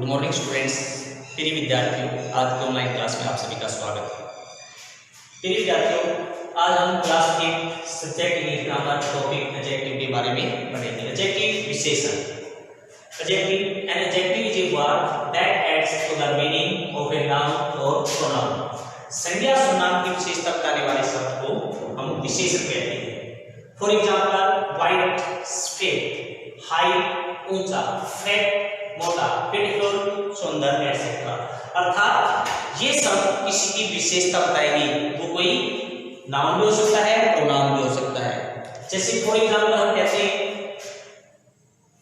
Good morning students, प्रिय विद्यार्थियों, आज की ऑनलाइन क्लास में आप सभी का स्वागत है। प्रिय विद्यार्थियों, आज हम class 8 subject English grammar topic adjective के बारे में पढ़ेंगे। एडजेक्टिव विशेषण। Adjective, an adjective is a word that adds to the meaning of a noun और प्रोनाउन। संज्ञा सर्वनाम की विशेषता बताने वाले शब्द को हम विशेषण कहते हैं। For example, white, straight, height, ऊंचा, फैट, मोटा, ब्यूटीफुल, सुंदर, एटसेट्रा। अर्थात ये सब किसी की विशेषता बताएगी। वो कोई नाउन भी हो सकता है, प्रोनाउन भी हो सकता है। जैसे फॉर एग्जांपल हम कहते हैं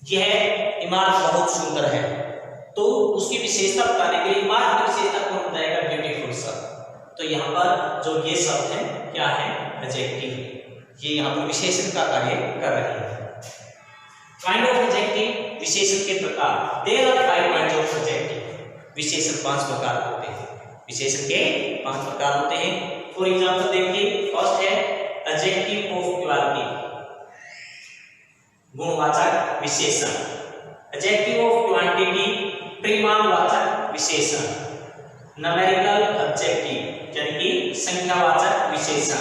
यह इमारत बहुत सुंदर है, तो उसकी विशेषता बताने के लिए इमारत की विशेषता कौन बताएगा? ब्यूटीफुल शब्द। तो यहाँ पर जो ये शब्द है क्या है? एडजेक्टिव। ये यहाँ पर विशेषण का कार्य कर रहे हैं। काइंड ऑफ एडजेक्टिव, विशेषण के प्रकार। There are 5 kinds of adjective. विशेषण 5 प्रकार होते हैं। विशेषण के 5 प्रकार होते हैं। फॉर एग्जांपल देखिए, फर्स्ट है एडजेक्टिव ऑफ क्वालिटी, गुणवाचक विशेषण। एडजेक्टिव ऑफ क्वांटिटी, परिमाणवाचक विशेषण। न्यूमेरिकल एडजेक्टिव यानी कि संख्यावाचक विशेषण।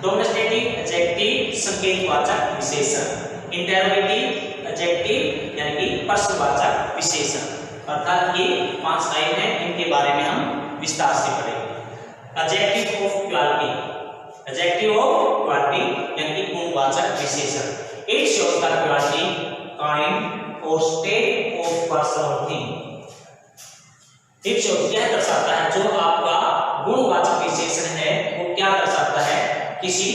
डोमेस्टिकेटिव एडजेक्टिव, संकेतवाचक विशेषण। इंटरोगेटिव एडजेक्टिव यानी कि प्रश्नवाचक विशेषण। अर्थात ये 5 टाइप हैं, इनके बारे में हम विस्तार से पढ़ेंगे। Adjective of quality, adjective of quality यानी कि गुणवाचक विशेषण। It shows the quality, kind और स्टेट ऑफ पर्सन और थिंग। इट शोज, यह दर्शाता है, जो आपका गुणवाचक विशेषण है वो क्या दर्शाता है? किसी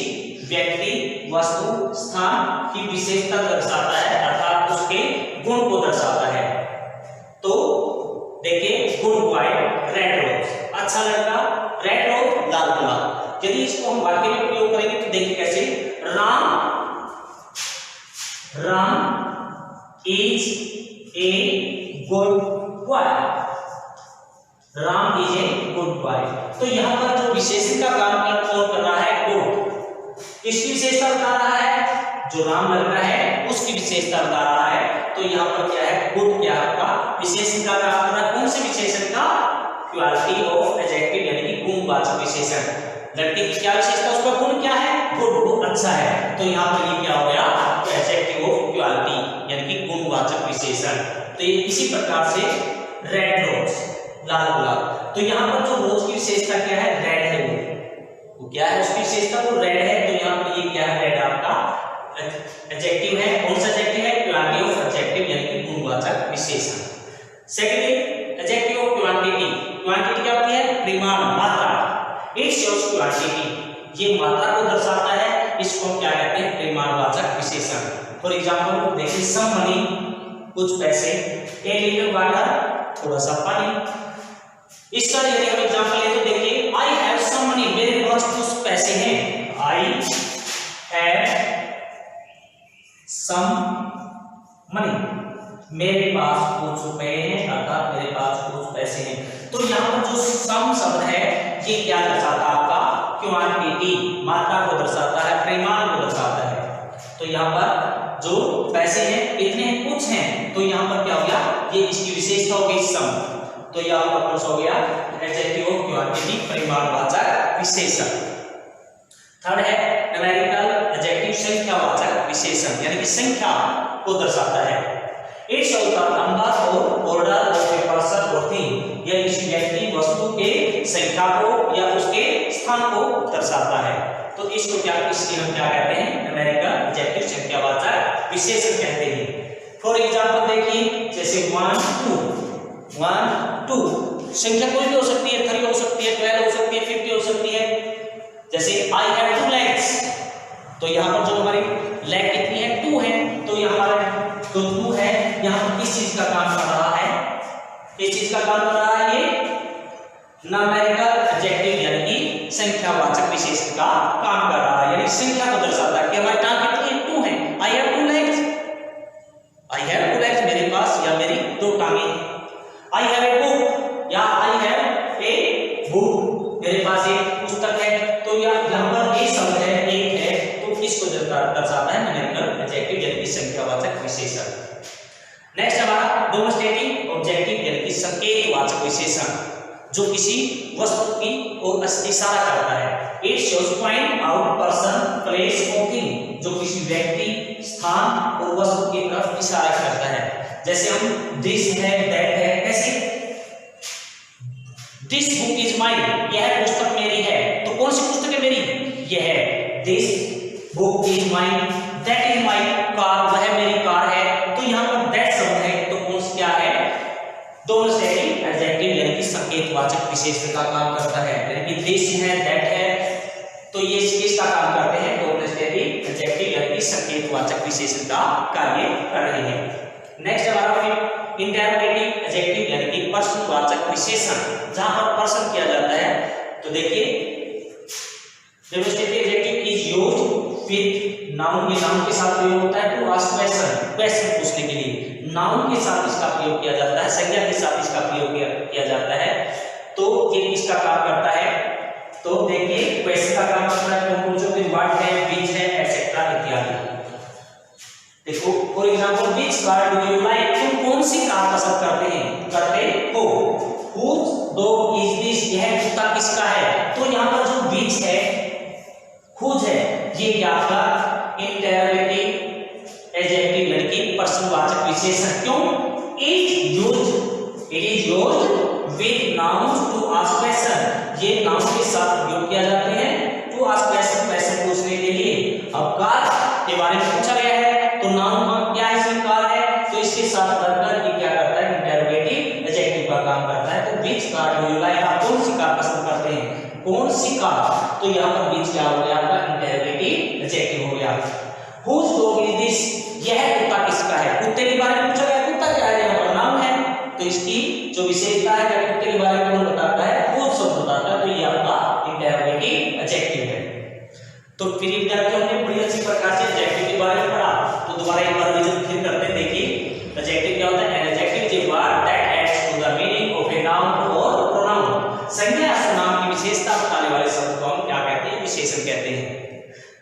व्यक्ति, वस्तु, स्थान की विशेषता दर्शाता है, अर्थात उसके गुण को दर्शाता है। तो देखिए, गुड बॉय, रेड रोज, अच्छा लड़का, रेड रोज, लाल गुलाब। यदि इसको हम वाक्य में प्रयोग करेंगे तो देखिए कैसे। Ram is a good boy. Ram is a good boy. तो यहाँ पर जो विशेषण का काम कौन कर रहा है? गुड। किसकी विशेषता बता रहा है? जो राम लड़का है उसकी विशेषता बता रहा है। तो यहाँ पर क्या है? गुड क्या है आपका? विशेषण का काम कर रहा है। कौन से विशेषण का? क्वालिटी ऑफ एडजेक्टिव यानी कि गुणवाचक विशेषण। लड़के की क्या विशेषता? उसका गुण क्या है? गुड, वो अच्छा है। तो यहाँ पर ये क्या हो गया? एडजेक्टिव ऑफ क्वालिटी यानी कि गुणवाचक विशेषण। तो ये इसी प्रकार से रेड रोज, लाल गुलाब। तो यहाँ पर जो रोज की विशेषता क्या है? रेड है। वो क्या है? उसकी विशेषता वो रेड है। तो यहाँ पर ये क्या है? रेड आपका एडजेक्टिव है। कौन सा एडजेक्टिव है? क्वालिटी ऑफ एडजेक्टिव यानी कि गुणवाचक विशेषण। Secondly, adjective of quantity. Quantity क्या होती है? परिमाण, मात्रा। इट शोज क्वांटिटी, ये मात्रा को दर्शाता है। इसको हम क्या कहते हैं? परिमाणवाचक विशेषण। फॉर एग्जांपल देखिए, सम मनी, कुछ पैसे, ए लीटर वाटर, थोड़ा सा पानी। इसका यदि हम एग्जांपल ले तो देखिए, आई हैव सम मनी, मेरे पास कुछ पैसे हैं। आई हैव सम मनी, मेरे पास कुछ रुपए हैं, अर्थात मेरे पास कुछ पैसे हैं। तो यहाँ पर जो सम शब्द है ये क्या दर्शाता है? आपका क्वांटिटी, मात्रा को दर्शाता है, परिमाण को दर्शाता है। तो यहाँ पर जो पैसे हैं कितने हैं? कुछ हैं। तो यहाँ पर क्या हो गया? ये इसकी विशेषता हो गई सम। तो यह आपका कौन सा हो गया? एडजेक्टिव ऑफ क्वांटिटी, परिमाणवाचक विशेषण। थर्ड है न्यूमेरिकल एडजेक्टिव, संख्यावाचक विशेषण यानी कि संख्या को दर्शाता है। इट शोज द नंबर और ऑर्डर ऑफ ए पर्सन और थिंग, यह किसी व्यक्ति, वस्तु के संख्या को या उसके स्थान को दर्शाता है। तो इसको क्या, इसकी हम क्या कहते हैं? न्यूमेरिकल एडजेक्टिव, संख्यावाचक विशेषण कहते हैं। फॉर एग्जांपल देखिए, जैसे 1 2 संख्या कोई भी हो सकती है, 3 हो सकती है, 12 हो सकती है, 50 हो सकती है। जैसे आई हैव 2 legs, तो यहाँ पर जो हमारी लेग कितनी है? 2 है। तो यहाँ हमारा जो 2 है, यहाँ पर किस चीज का काम कर रहा है? किस चीज का काम कर रहा है? ये न्यूमेरिकल एडजेक्टिव यानी कि संख्यावाचक विशेषण का काम कर रहा है, यानी संख्या को दर्शाता है कि हमारी टांग कितनी है? 2 है। I have 2 legs, I have 2 legs, मेरे पास या मेरी 2 टांगें। आई हैव ए बुक, या आई हैव ए बुक, मेरे पास एक पुस्तक है। तो यहाँ पर एक शब्द है, एक है, तो इसको दर्शाता है न्यूमेरिकल एडजेक्टिव यानी कि संख्यावाचक विशेषण। नेक्स्ट हमारा डेमोन्स्ट्रेटिव ऑब्जेक्टिव यानी कि संकेतवाचक विशेषण जो किसी वस्तु की ओर इशारा करता है। It shows point out person place और थिंग जो किसी व्यक्ति स्थान और वस्तु की तरफ इशारा करता है। जैसे हम दिस है दैट है ऐसे दिस बुक इज माइन यह पुस्तक मेरी है। तो कौन सी पुस्तक है मेरी? यह है this book is mine, that is my car वह मेरी कार है। तो यहाँ पर दैट शब्द है तो कौन सा क्या है? डेमोन्स्ट्रेटिव एडजेक्टिव यानी कि संकेतवाचक विशेषण का काम करता है। यानी कि दिस है दैट है तो ये किसका काम करते हैं? डेमोन्स्ट्रेटिव एडजेक्टिव यानी कि संकेतवाचक विशेषण का कार्य कर रहे हैं। नेक्स्ट हमारा फिर इंटरोगेटिव एडजेक्टिव यानी कि प्रश्नवाचक विशेषण जहां पर प्रश्न किया जाता है। तो देखिए demonstrative adjective is used with noun, ये नाउन के साथ प्रयोग होता है टू आस्क क्वेश्चन, क्वेश्चन पूछने के लिए नाउन के साथ इसका प्रयोग किया जाता है, संज्ञा के साथ इसका प्रयोग किया जाता है। तो ये किसका काम करता है? तो देखिए क्वेश्चन का काम करता है, तुम पूछोगे व्हाट है, व्हिच है एटसेट्रा इत्यादि। देखो for example which car do you like, तुम कौन सी कार पसंद करते हो? Whose dog is this, यह कुत्ता किसका है? तो यहाँ पर जो व्हिच है whose है ये क्या आपका इंटरोगेटिव एडजेक्टिव यानी कि प्रश्नवाचक विशेषण। क्यों? It is used with nouns to ask question, ये नाउन के साथ प्रयोग किया जाते हैं टू आस्क क्वेश्चन, क्वेश्चन पूछने के लिए। अब कार के बारे में पूछा गया है तो नाउन क्या है? इसमें कार है तो इसके साथ लगकर ये क्या करता है? इंटरोगेटिव एडजेक्टिव का काम करता है। तो which car do you like, आप कौन सी कार पसंद करते हैं? कौन सी कार? तो यहाँ पर व्हिच क्या हो गया? आपका इंटरोगेटिव एडजेक्टिव हो गया। Whose dog is this, यह कुत्ता किसका है? कुत्ते के बारे में पूछा गया, कुत्ता क्या है? यहाँ पर नाम है तो इसकी जो विशेषता है क्या कुत्ते के बारे में कौन बताता है? whose शब्द बताता है। तो ये आपका इंटरोगेटिव एडजेक्टिव है। तो फिर विद्यार्थियों ने बड़ी अच्छी प्रकार से एडजेक्टिव के बारे में पढ़ा। तो दोबारा एक बार रिवीजन फिर करते हैं। देखिए एडजेक्टिव क्या होता है? An adjective is a word that adds to the meaning of a noun और प्रोनाउन। संज्ञा या सर्वनाम की विशेषता बताने वाले शब्द को हम क्या कहते हैं? विशेषण कहते हैं।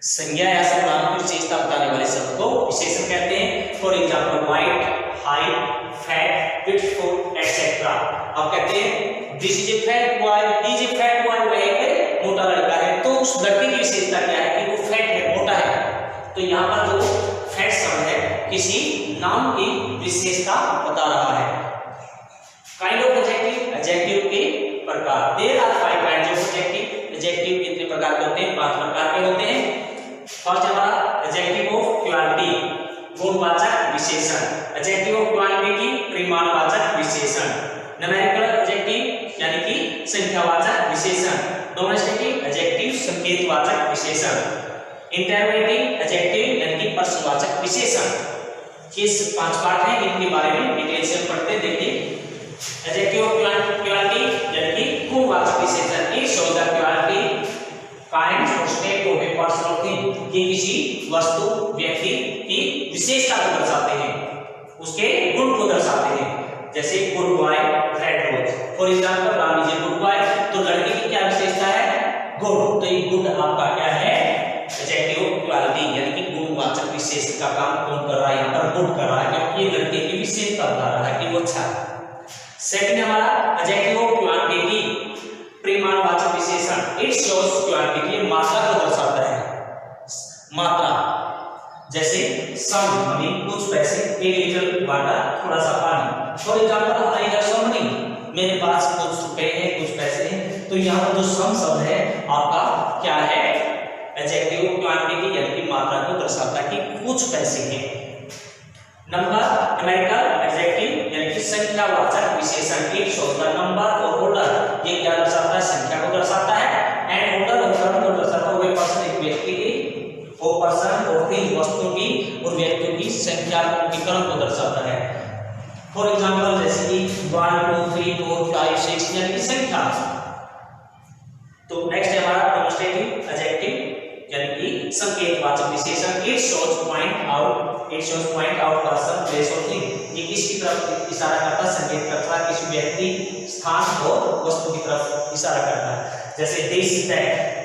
संज्ञा या सर्वनाम की विशेषता बताने वाले शब्द को विशेषण कहते हैं। For example white, height, fat, beautiful etcetera. अब कहते हैं this is a fat boy, he is a fat boy, वह एक मोटा लड़का है। तो उस लड़के की विशेषता क्या है? कि वो फैट है, मोटा है। तो यहाँ पर जो फैट शब्द है किसी नाउन की विशेषता बता रहा है। काइंड ऑफ एडजेक्टिव, एडजेक्टिव के प्रकार। There are 5 kinds of adjective. Adjective कितने प्रकार के होते हैं? 5 प्रकार के होते हैं। फर्स्ट हमारा एडजेक्टिव ऑफ क्वालिटी, गुणवाचक विशेषण। एडजेक्टिव ऑफ क्वांटिटी, परिमाणवाचक विशेषण। न्यूमेरिकल एडजेक्टिव यानी कि संख्यावाचक विशेषण। डेमोन्स्ट्रेटिव एडजेक्टिव संकेतवाचक विशेषण। इंटरोगेटिव एडजेक्टिव यानी कि प्रश्नवाचक विशेषण। ये 5 पार्ट हैं, इनके बारे में डिटेल से पढ़ते हैं। देखिए एडजेक्टिव ऑफ क्वालिटी यानी कि गुणवाचक विशेषण। It shows the quality, kind और स्टेट ऑफ ए पर्सन और थिंग। ये किसी वस्तु, व्यक्ति की विशेषता को दर्शाते हैं, उसके गुण को दर्शाते हैं। जैसे good boy, red rose. For example Ram is a good boy, तो लड़के की क्या विशेषता है? गुड। तो ये गुड आपका क्या है? एडजेक्टिव ऑफ क्वालिटी यानी कि गुणवाचक विशेषण का काम कौन कर रहा है? यहाँ पर गुड कर रहा है क्योंकि ये लड़के की विशेषता बता रहा है कि वो अच्छा है। सेकंड हमारा एडजेक्टिव ऑफ क्वांटिटी, परिमाणवाचक विशेषण। इट शोज क्वांटिटी, मात्रा को दर्शाता है, मात्रा। जैसे सम मनी, कुछ पैसे, ए लिटिल वाटर, थोड़ा सा पानी। For example I have some money, मेरे पास कुछ रुपए हैं, कुछ पैसे हैं। तो यहाँ पर जो सम शब्द है आपका क्या है? एडजेक्टिव ऑफ क्वांटिटी यानी कि मात्रा को दर्शाता है कि कुछ पैसे हैं। नंबर न्यूमेरिकल एडजेक्टिव यानी कि संख्यावाचक विशेषण। इट शोज द नंबर और ऑर्डर, ये क्या दर्शाता है? संख्या को दर्शाता है। एंड ऑर्डर और क्रम को दर्शाता है। वो पर्सन, एक व्यक्ति की, वो पर्सन और थिंग, वस्तुओं की और व्यक्तियों की संख्या की क्रम को दर्शाता है। फॉर एग्जांपल जैसे कि 1 2 3 4 5 6 यानी कि संख्या। तो नेक्स्ट है हमारा डेमोन्स्ट्रेटिव एडजेक्टिव यानी कि संकेतवाचक विशेषण। It shows point out person, place और थिंग। ये किसकी तरफ इशारा करता है? संकेत करता है किसी व्यक्ति, स्थान और वस्तु की तरफ इशारा करता है। जैसे this is that,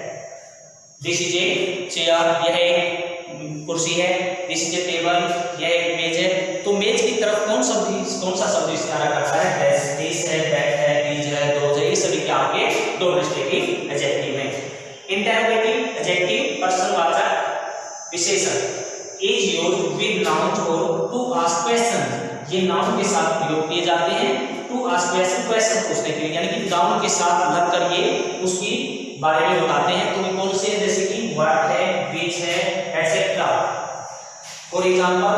this is a chair, यह एक कुर्सी है। दिस इज ए टेबल, यह एक मेज है। तो विलेज की तरफ कौन सा शब्द इशारा करता है? दिस है, दैट है, दीज है, दोज है, ये सभी क्या आपके डोमेस्टिकेटिव एडजेक्टिव हैं। इंटरोगेटिव एडजेक्टिव पर्सनवाचक विशेषण इज यूज्ड विद नाउन और टू आस्क क्वेश्चन, ये नाउन के साथ प्रयोग किए जाते हैं टू आस्क क्वेश्चन, क्वेश्चन पूछने के लिए, यानी कि नाउन के साथ लगकर ये उसकी बारे में बताते हैं। तो कौन से, जैसे कि व्हाट है, व्हिच है, etcetera. For example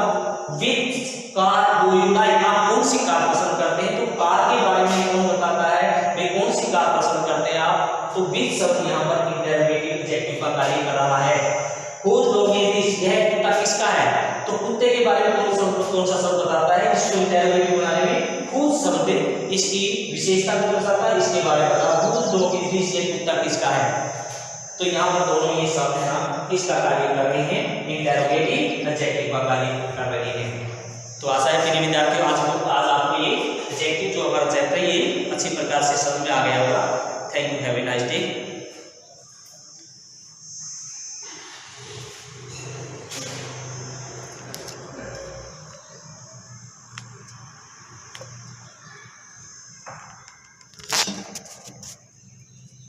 which car do you like, आप कौन सी कार पसंद करते हैं? तो कार के बारे में कौन बताता है, वे कौन सी कार पसंद करते हैं आप? तो विच शब्द यहाँ पर इंटरोगेटिव एडजेक्टिव का कार्य कर रहा है। Whose dog is this? यह कुत्ता किसका है? तो कुत्ते के बारे में कौन सा शब्द बताता है? इसको इंटरोगेटिव बनाने में whose शब्द इसकी विशेषता को दर्शाता है, इसके बारे में बताता है। Whose dog is this? यह कुत्ता किसका है? तो यहाँ पर दोनों ये शब्द यहाँ किसका कार्य कर रहे हैं? इंटरोगेटिव एडजेक्टिव का कार्य कर रहे हैं। तो आशा है कि विद्यार्थियों आज आपको ये एडजेक्टिव जो हमारा चैप्टर ये अच्छी प्रकार से समझ में आ गया होगा।